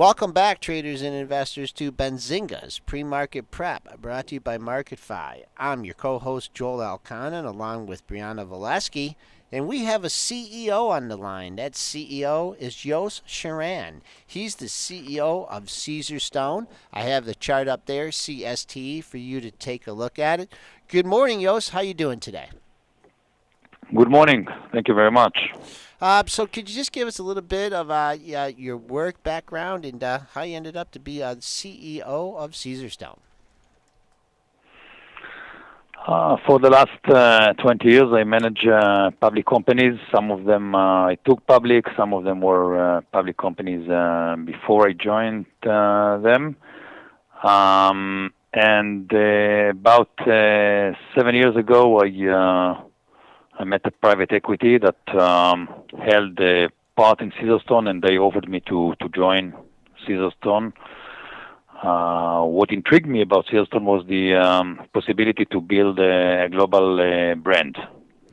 Welcome back, traders and investors, to Benzinga's Pre-Market Prep, brought to you by MarketFi. I'm your co-host, Joel Alconin, along with Brianna Valesky, and we have a CEO on the line. That CEO is Yosef Shiran. He's the CEO of Caesarstone. I have the chart up there, CST, for you to take a look at it. Good morning, Yosef. How you doing today? Good morning. Thank you very much. So could you just give us a little bit of your work background and how you ended up to be the CEO of Caesarstone? For the last 20 years, I manage public companies. Some of them I took public. Some of them were public companies before I joined them. And about 7 years ago, I met a private equity that held a part in Caesarstone, and they offered me to join Caesarstone. What intrigued me about Caesarstone was the possibility to build a global brand.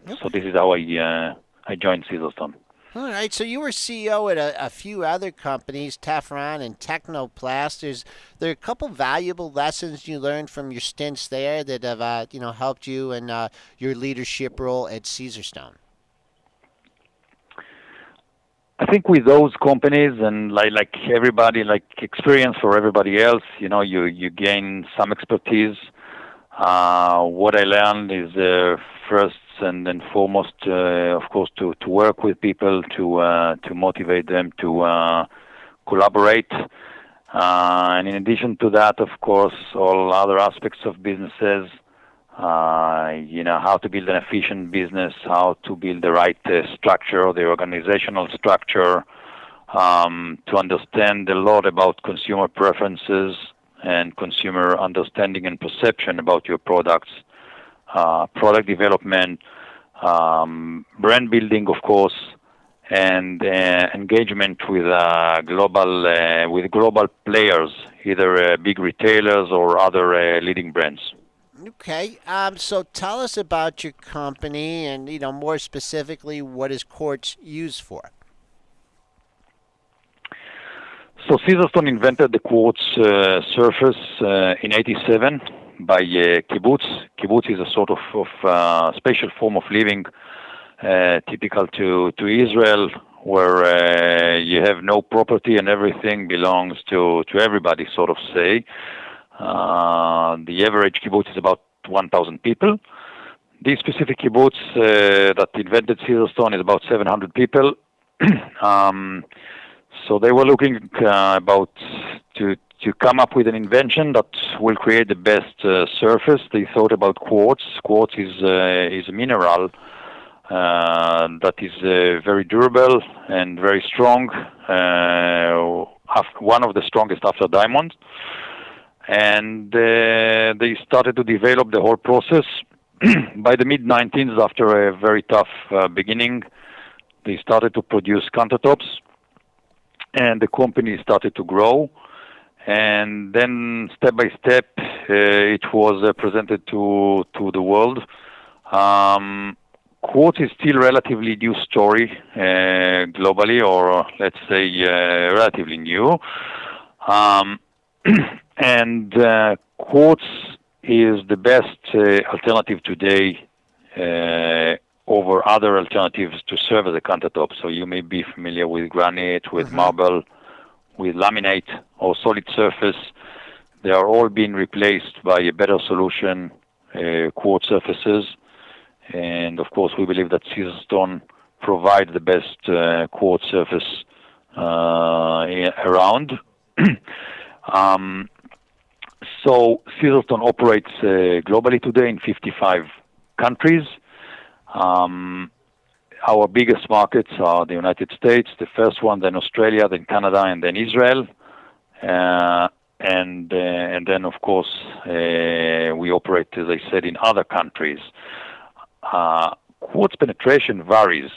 Okay. So this is how I joined Caesarstone. All right, so you were CEO at a few other companies, Tefron and Technoplast. There are a couple valuable lessons you learned from your stints there that have helped you in your leadership role at Caesarstone. I think with those companies and like everybody, like experience for everybody else, you gain some expertise. What I learned is first and foremost, of course, to work with people, to motivate them to collaborate. And in addition to that, of course, all other aspects of businesses, how to build an efficient business, how to build the right structure, the organizational structure, to understand a lot about consumer preferences and consumer understanding and perception about your products, product development, brand building, of course, and engagement with global players, either big retailers or other leading brands. Okay, so tell us about your company and, more specifically, what is quartz used for? So Caesarstone invented the quartz surface in '87 by kibbutz. Kibbutz is a sort of special form of living typical to Israel, where you have no property and everything belongs to everybody, sort of say. The average kibbutz is about 1,000 people. This specific kibbutz that invented Caesarstone is about 700 people. So they were looking about to come up with an invention that will create the best surface. They thought about quartz. Quartz is a mineral that is very durable and very strong, one of the strongest after diamond. And they started to develop the whole process. By the mid-1990s, after a very tough beginning, they started to produce countertops, and the company started to grow. And then, step by step, it was presented to the world. Quartz is still relatively new story globally, or let's say relatively new. And quartz is the best alternative today over other alternatives to serve as a countertop. So you may be familiar with granite, with marble, with laminate or solid surface. They are all being replaced by a better solution, quartz surfaces. And of course, we believe that Caesarstone provides the best quartz surface around. So Caesarstone operates globally today in 55 countries. Our biggest markets are the United States, the first one, then Australia, then Canada, and then Israel. And then, of course, we operate, as I said, in other countries. Quartz penetration varies,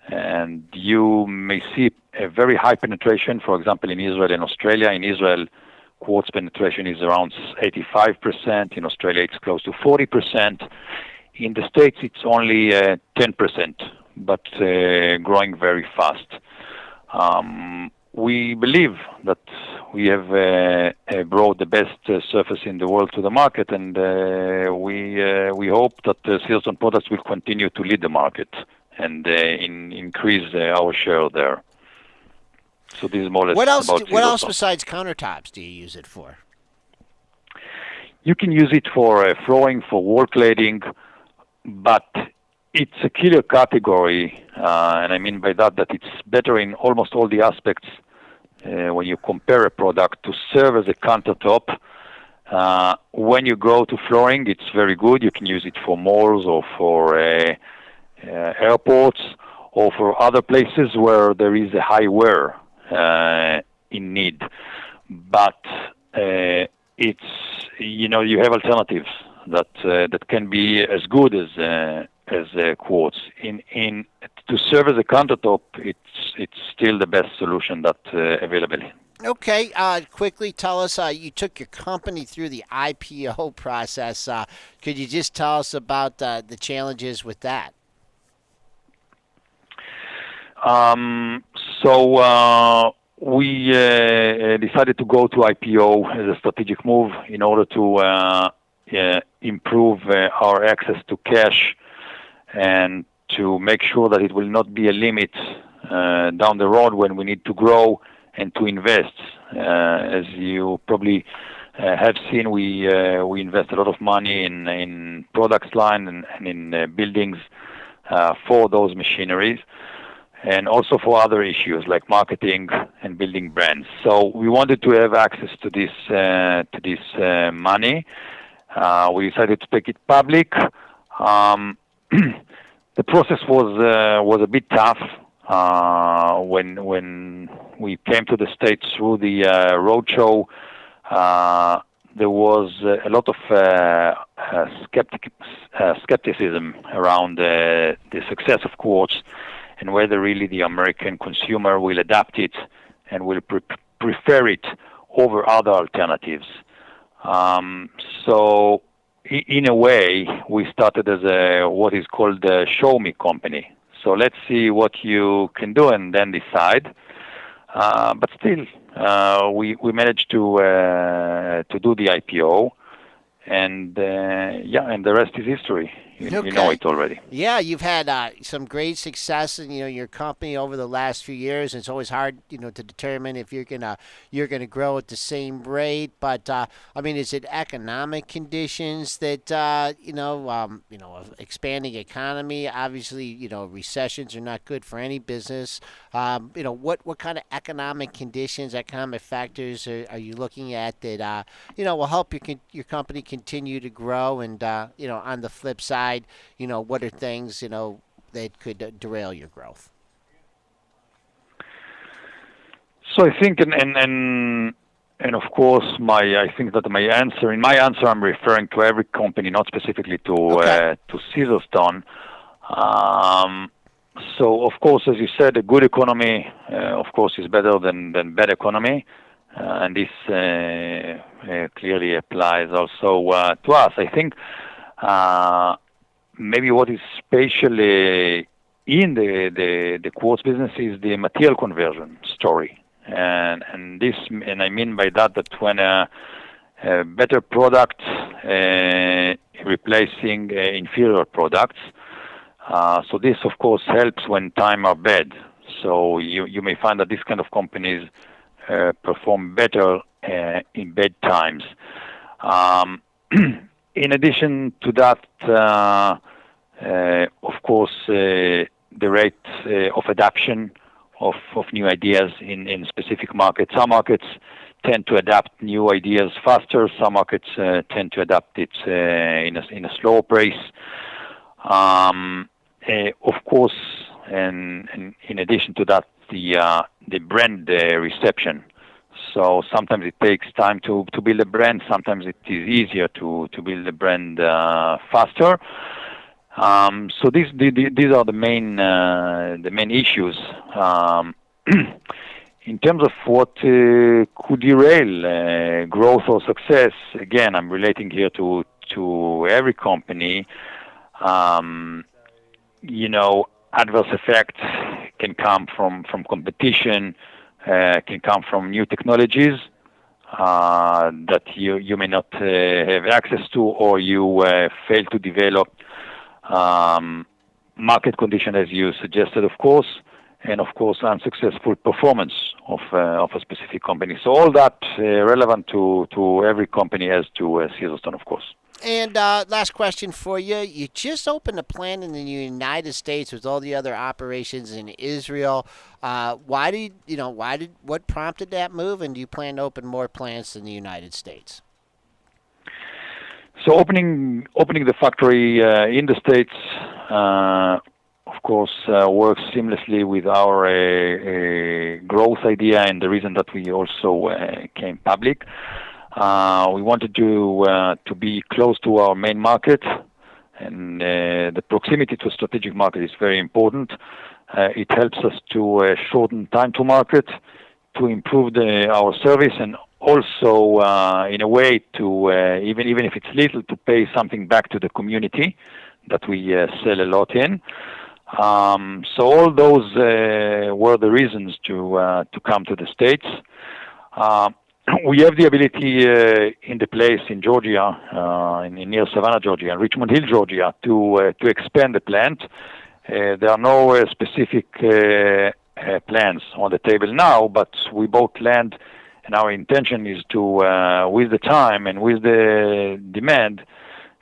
and you may see a very high penetration, for example, in Israel and Australia. In Israel, quartz penetration is around 85%. In Australia, it's close to 40%. In the States, it's only 10%, but growing very fast. We believe that we have brought the best surface in the world to the market, and we hope that Caesarstone products will continue to lead the market and increase our share there. So this is more or less about Caesarstone. What else besides countertops do you use it for? You can use it for flooring, for wall cladding, but it's a killer category, and I mean by that it's better in almost all the aspects when you compare a product to serve as a countertop. When you go to flooring, it's very good. You can use it for malls or for airports or for other places where there is a high wear in need. But it's, you have alternatives that can be as good as quartz. To serve as a countertop, it's still the best solution that's available. Okay, quickly tell us, you took your company through the IPO process. Could you just tell us about the challenges with that? We decided to go to IPO as a strategic move in order to improve our access to cash and to make sure that it will not be a limit down the road when we need to grow and to invest. As you probably have seen, we invest a lot of money in products line and in buildings for those machineries, and also for other issues like marketing and building brands. So we wanted to have access to this money. We decided to take it public. The process was a bit tough. When we came to the States through the roadshow, there was a lot of skepticism around the success of quartz and whether really the American consumer will adapt it and will prefer it over other alternatives. So in a way, we started as what is called a show me company. So let's see what you can do and then decide. But still, we managed to do the IPO, and and the rest is history. You know it already. Yeah, you've had some great success in your company over the last few years. It's always hard to determine if you're gonna grow at the same rate. But I mean, is it economic conditions that expanding economy? Obviously, recessions are not good for any business. What kind of economic conditions, economic factors are you looking at that will help your company continue to grow? And on the flip side, what are things that could derail your growth? So I think, and of course, I think that in my answer, I'm referring to every company, not specifically to Caesarstone. So of course, as you said, a good economy, of course, is better than bad economy, and this clearly applies also to us. I think. Maybe what is special in the quartz business is the material conversion story, and I mean by that when a better product replacing inferior products. So this of course helps when times are bad. So you may find that this kind of companies perform better in bad times. In addition to that, of course, the rate of adoption of new ideas in specific markets. Some markets tend to adapt new ideas faster. Some markets tend to adapt it in a slower pace. Of course, and in addition to that, the brand reception. So sometimes it takes time to build a brand. Sometimes it is easier to build a brand faster. So these are the main issues. In terms of what could derail growth or success, again, I'm relating here to every company. Adverse effects can come from competition. Can come from new technologies, that you may not have access to, or you fail to develop market condition as you suggested, of course, and of course unsuccessful performance of a specific company. So all that relevant to every company as to Caesarstone, of course. And last question for you. You just opened a plant in the United States with all the other operations in Israel. What prompted that move, and do you plan to open more plants in the United States? So opening the factory in the States, of course, works seamlessly with our growth idea and the reason that we also came public. We wanted to be close to our main market, and the proximity to a strategic market is very important. It helps us to shorten time to market, to improve our service, and also in a way to even if it's little, to pay something back to the community that we sell a lot in. So all those were the reasons to come to the States. We have the ability in the place in Georgia, near Savannah, Georgia, and Richmond Hill, Georgia, to expand the plant. There are no specific plans on the table now, but we bought land, and our intention is to, with the time and with the demand,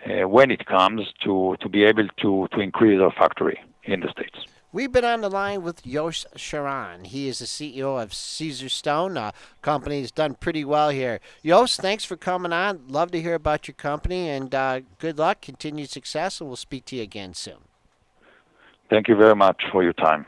when it comes, to be able to increase our factory in the States. We've been on the line with Yosef Shiran. He is the CEO of Caesarstone. Company has done pretty well here. Yos, thanks for coming on. Love to hear about your company, and good luck, continued success, and we'll speak to you again soon. Thank you very much for your time.